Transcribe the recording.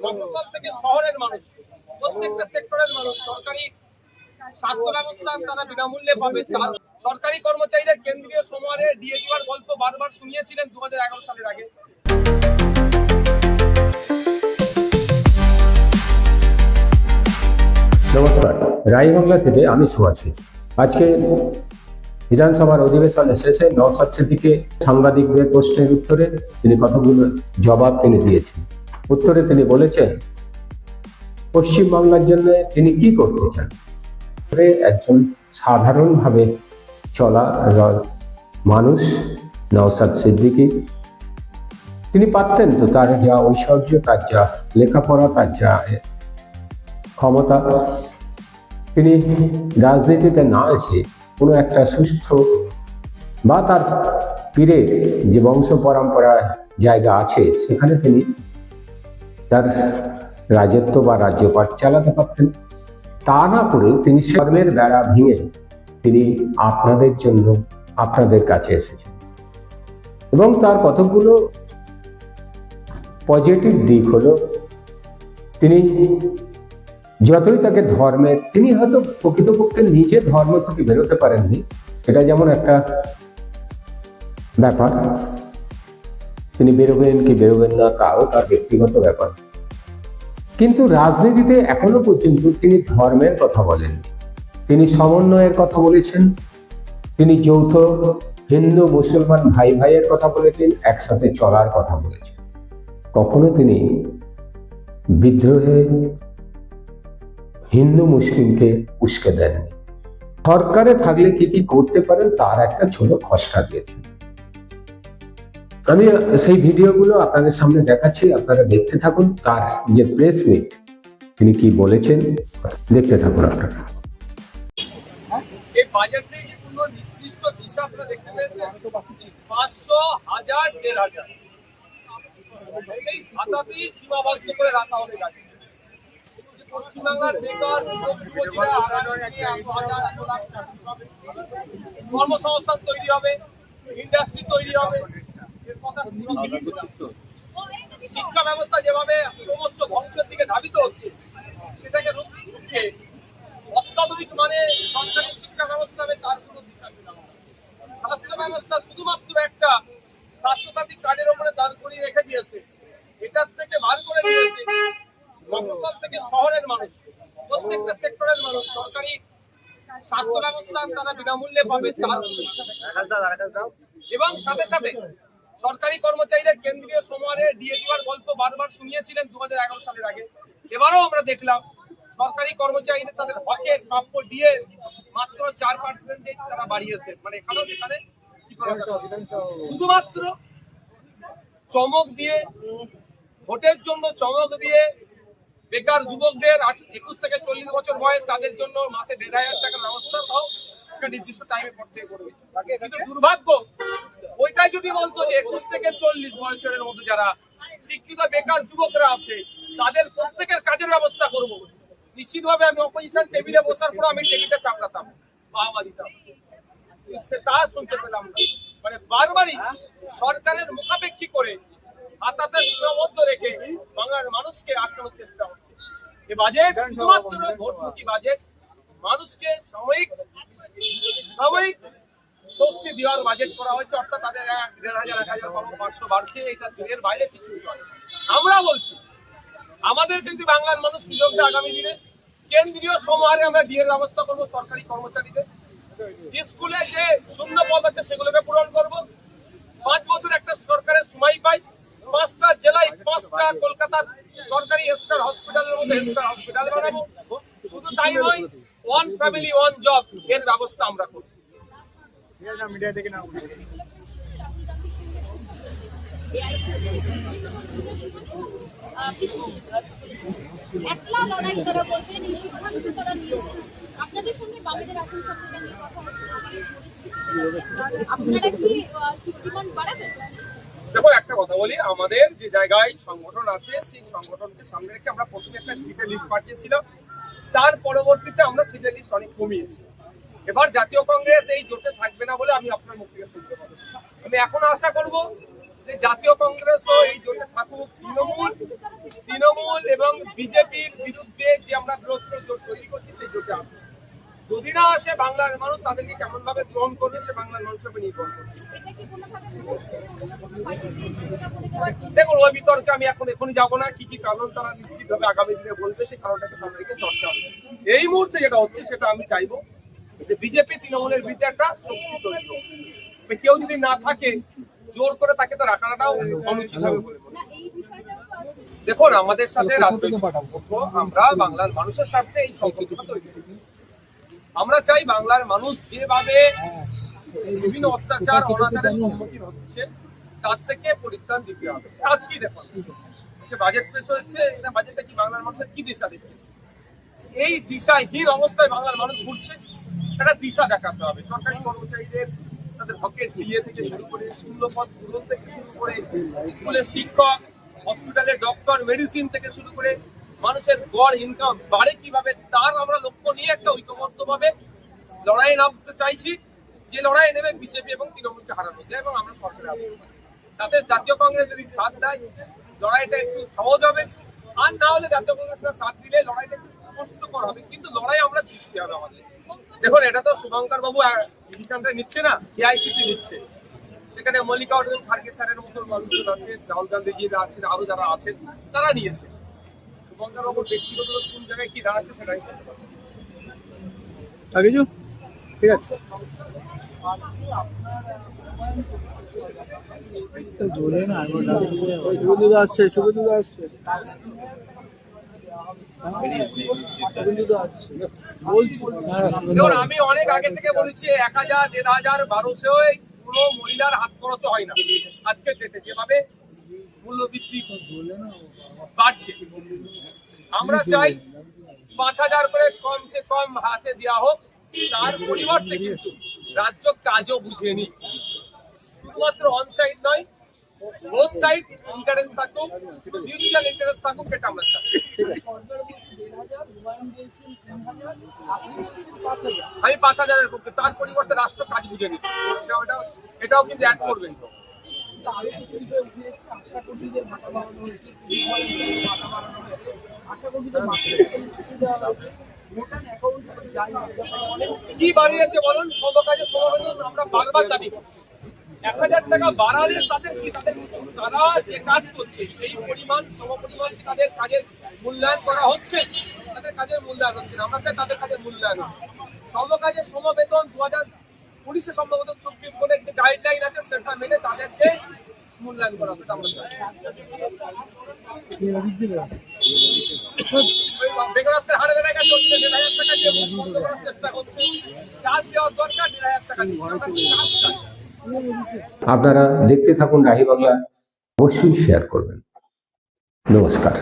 মফস্বল থেকে শহরের মানুষ, প্রত্যেকটা সেক্টরের মানুষ সরকারি স্বাস্থ্য ব্যবস্থা তারা বিনামূল্যে পাবে। সরকারি কর্মচারীদের কেন্দ্রীয় সময়ে দিয়ে দেওয়ার গল্প বারবার শুনিয়েছিলেন 2011 সালের আগে। নমস্কার, রাই বাংলা থেকে আমি সুভাষিস। আজকে বিধানসভার অধিবেশনের শেষে নওশাদ সিদ্দিকী সাংবাদিকদের প্রশ্নের উত্তরে তিনি কতগুলো জবাব দিয়েছেন। উত্তরে তিনি বলেছেন পশ্চিমবাংলার জন্য তিনি কি করতে চান। একজন সাধারণভাবে চলা মানুষ নওশাদ সিদ্দিকী, তিনি পারতেন তো তার যা ঐশ্বর্য, তার যা লেখাপড়া, তার যা ক্ষমতা, তিনি রাজনীতিতে না এসে কোনো একটা সুস্থ বা তার পীরের যে বংশ পরম্পরা জায়গা আছে সেখানে তিনি তার রাজত্ব বা রাজ্যপাট চালাতে পারতেন। তা না করে তিনি ধর্মের বেড়া ভেঙে তিনি আপনাদের জন্য আপনাদের কাছে এসেছেন এবং তার কতগুলো পজিটিভ দিক হলো তিনি যতই তাকে ধর্মের, তিনি হয়তো প্রকৃতপক্ষে নিজে ধর্ম থেকে বেরোতে পারেননি, এটা যেমন একটা ব্যাপার, তিনি বেরোবেন কি বেরোবেন না তাও তার ব্যক্তিগত ব্যাপার, কিন্তু রাজনীতিতে এখনো পর্যন্ত তিনি ধর্মের কথা বলেননি। তিনি সমন্বয়ের কথা বলেছেন, তিনি যৌথ হিন্দু মুসলমান ভাই ভাইয়ের কথা বলেছেন, একসাথে চলার কথা বলেছেন। কখনো তিনি বিদ্রোহে হিন্দু মুসলিমকে উস্কে দেননি। সরকারে থাকলে কি কি করতে পারেন তার একটা ছোট খসড়া দিয়েছেন। আমি সেই ভিডিওগুলো আপনাদের সামনে দেখাচ্ছি, আপনারা দেখতে থাকুন। তার যে প্রেস মিট তিনি কি বলেছেন দেখতে থাকুন আপনারা। এই বাজেটে যে কোনো নির্দিষ্ট দিশা আপনারা দেখতে পেয়েছেন, 500, 1000, 1500 এই ভাতাতেই সীমাবদ্ধ করে রাখা হবে। পশ্চিমবাংলার বেকার কর্মসংস্থান তৈরি হবে, ইন্ডাস্ট্রি তৈরি হবে। শিক্ষা ব্যবস্থা যেভাবে ক্রমশ ধ্বংসের দিকে ধাবিত হচ্ছে সেটাকে রুখে অত্যাধুনিক মানে সরকারি শিক্ষা ব্যবস্থা হবে, তার কোনো দিশা নেই। স্বাস্থ্য ব্যবস্থা শুধুমাত্র একটা স্বাস্থ্যসাথী কার্ডের উপরে দাঁড় করিয়ে রেখে দিয়েছে, এটার থেকে বার করে নিয়েছে মফস্বল থেকে শহরের মানুষ, প্রত্যেকটা সেক্টরের মানুষ সরকারি স্বাস্থ্য ব্যবস্থা তারা বিনামূল্যে পাবে। এবং সাথে সাথে সরকারি কর্মচারীদের কেন্দ্রীয় সময়ে দিয়ে দেওয়ার গল্প বারবার শুনিয়েছিলেন 2011 সালের আগে। এবারও আমরা দেখলাম সরকারি কর্মচারীদের তাদের হকের প্রাপ্য দিয়ে মাত্র 4% তারা বাড়িয়েছে। মানে এখানেও সেখানে শুধুমাত্র চমক দিয়ে, ভোটের জন্য চমক দিয়ে বেকার যুবকদের 21 থেকে 40 বছর বয়স তাদের জন্য মাসে 1500 টাকার ব্যবস্থা তাও একটা নির্দিষ্ট টাইমে করতে করবে। কিন্তু দুর্ভাগ্য ওইটাই যদি বলতো যে 21 থেকে 40 বছরের মধ্যে যারা শিক্ষিত বেকার যুবকরা আছে তাদের প্রত্যেকের কাজের ব্যবস্থা করব, নিশ্চিতভাবে আমি অপোজিশন টেবিলে বসার পর আমি টেবিলটা চাপড়াতাম, বাহবা দিতাম। তা শুনতে পেলাম না। মানে বারবারই সরকারের মুখাপেক্ষী করে হাতাতে সীমাবদ্ধ রেখে বাংলার মানুষকে আটকানোর চেষ্টা হচ্ছে। এই বাজেট শুধুমাত্র ভোটমুখী বাজেট, মানুষকে সাময়িক স্বস্তি দেওয়ার বাজেট করা হয়েছে। অর্থাৎ তাদের 1500, 1500 বাড়ছে, এটা এর বাইরে কিছু নয়। আমরা বলছি আমাদের কিন্তু বাংলার মানুষ সুযোগ দেয় আগামী দিনে কেন্দ্রীয় সমহারে আমরা ডিএর ব্যবস্থা করবো সরকারি কর্মচারীদের। স্কুলে যে শূন্য পদ আছে সেগুলোকে পূরণ করব। 5 বছর একটা সরকারের সময় পাই, 5টা জেলায় 5টা কলকাতার সরকারি স্টার হসপিটালের মধ্যে স্টার হসপিটাল বানাবো। শুধু তাই নয়, 1 ফ্যামিলি 1 জব এর ব্যবস্থা আমরা করব। মিডিয়া থেকে না একলা লড়াই করা বলবেন, এই সিদ্ধান্ত করা নিয়েছে আপনাদের সঙ্গে বামেদের আসন সংখ্যা নিয়ে কথা হচ্ছে, আপনারা কি সিদ্ধান্ত বাড়াবেন? দেখো একটা কথা বলি, আমাদের যে জায়গায় সংগঠন আছে সেই সংগঠনকে সামনে রেখে আমরা প্রথমে একটা সিটের লিস্ট পাঠিয়েছিলাম, তার পরবর্তীতে আমরা সিটের লিস্ট অনেক কমিয়েছি। এবার জাতীয় কংগ্রেস এই জোটে থাকবে না বলে আমি আপনার মুখ থেকে শুনতে পাবো। আমি এখন আশা করব যে জাতীয় কংগ্রেসও এই জোটে থাকুক, তৃণমূল এবং বিজেপির বিরুদ্ধে যে আমরা বিরোধ জোট তৈরি করছি সেই জোটে আসবে। যদি না আসে বাংলার মানুষ তাদেরকে কেমন ভাবে গ্রহণ করবে সে বাংলার মানুষের উপর নির্ভর করছে। এটা কি কোনোভাবে মনে হচ্ছে যে অন্য কোনো পার্টিকে সুবিধা করে দেওয়ার জন্য? দেখুন, ওই বিতর্কে আমি এখনই যাবো না। কি কি কারণ তারা নিশ্চিতভাবে আগামী দিনে বলবে সেই কারণটাকে সামনে রেখে চর্চা হবে। এই মুহূর্তে যেটা হচ্ছে সেটা আমি চাইবো যে বিজেপি তৃণমূলের বিরুদ্ধে একটা শক্তি তৈরি হোক। কেউ যদি না থাকে জোর করে তাকে তো রাখাটাও অনুচিত হবে বলে মনে না, এই বিষয়টাও তো আসছে। দেখুন, আমাদের সাথে রাজনৈতিক সম্পর্ক, আমরা বাংলার মানুষের সাথে এই সম্পর্কটা তৈরি করেছি। আমরা চাই বাংলার মানুষ যেভাবে বিভিন্ন অত্যাচার অনাচারের সম্মুখীন হচ্ছে তার থেকে পরিত্রাণ দিতে হবে। আজকেই দেখুন যে বাজেট পেশ হয়েছে, এটা বাজেটটা কি বাংলার মানুষের কি দিশা দেখিয়েছে? এই দিশাহীন অবস্থায় বাংলার মানুষ ঘুরছে, একটা দিশা দেখাতে হবে। সরকারি কর্মচারীদের তাদের হকের ডিএ থেকে শুরু করে শূন্যপদ পূরণ থেকে শুরু করে স্কুলের শিক্ষক, হসপিটালের ডক্টর, মেডিসিন থেকে শুরু করে মানুষের গড় ইনকাম বাড়ে কিভাবে তার আমরা লক্ষ্য নিয়ে একটা ঐক্যবদ্ধভাবে লড়াই নামতে চাইছি। যে লড়াই নেবে বিজেপি এবং তৃণমূলকে হারানো যায় এবং আমরা সরকারে আসবো। তাতে জাতীয় কংগ্রেস যদি সাথ দেয় লড়াইটা একটু সহজ হবে, আর না হলে জাতীয় কংগ্রেসের সাথ দিলে লড়াইটা একটু কষ্টকর হবে, কিন্তু লড়াই আমরা জিততে হবে আমাদের। দেখুন, এটা তো শুভঙ্কর বাবু ডিসিশনটা নিচ্ছে না, এআইসিসি নিচ্ছে। সেখানে মল্লিকার্জুন খার্গে স্যারের মতো মানুষজন আছে, রাহুল গান্ধীজিরা আছেন, আরো যারা আছেন তারা নিয়েছে। শুভঙ্কর বাবুর ব্যক্তিগত কোন জায়গায় কি দাঁড়াচ্ছে সেটাই ঠিক আছে শুভেন্দু আসছে দেখুন, আমি অনেক আগে থেকে বলেছি 1000, 1500, 1200 কোনো মহিলার হাত খরচ হয় না। আজকের ডেটে যেভাবে মূল্যবৃদ্ধি বাড়ছে, আমরা চাই 5000 করে কমসে কম হাতে দেওয়া হোক। তার পরিবর্তে কিন্তু রাজ্য কাজও বুঝে নি, শুধুমাত্র অন সাইড নয়, বোথ সাইড ইন্টারেস্ট থাকুক, মিউচুয়াল ইন্টারেস্ট থাকুক, এটা আমরা চাই। আমি 5000-এর পক্ষে, তার পরিবর্তে রাষ্ট্র কাজ বুঝে নিচ্ছে। এটাও কিন্তু অ্যাড করবেন। কি বাড়িয়েছে বলুন? সব কাজে সমাবেদন আমরা বারবার দাবি করছি। 1000 টাকা বাড়ালে তাদের কি, তারা যে কাজ করছে সেই পরিমাণ সমপরিমাণ কি তাদের কাজের মূল্যায়ন করা হচ্ছে? তাদের কাজের মূল্যায়ন হচ্ছে না। আমরা চাই তাদের কাজের মূল্যায়ন হোক। সব কাজে সমবেতন 2019-এ সম্ভবত সুপ্রিম কোর্টের যে গাইডলাইন আছে সেটা মেনে তাদেরকে মূল্যায়ন করা হবে, আমরা চাই। বেকারত্বের হারে বেড়ে গেছে, 1,500 টাকা দিয়ে বন্ধ করার চেষ্টা করছে। কাজ দেওয়ার দরকার, 1,500 টাকা দিয়ে কাজ চাই। আপনারা দেখতে থাকুন রাহি বাংলা, অবশ্যই শেয়ার করবেন। নমস্কার।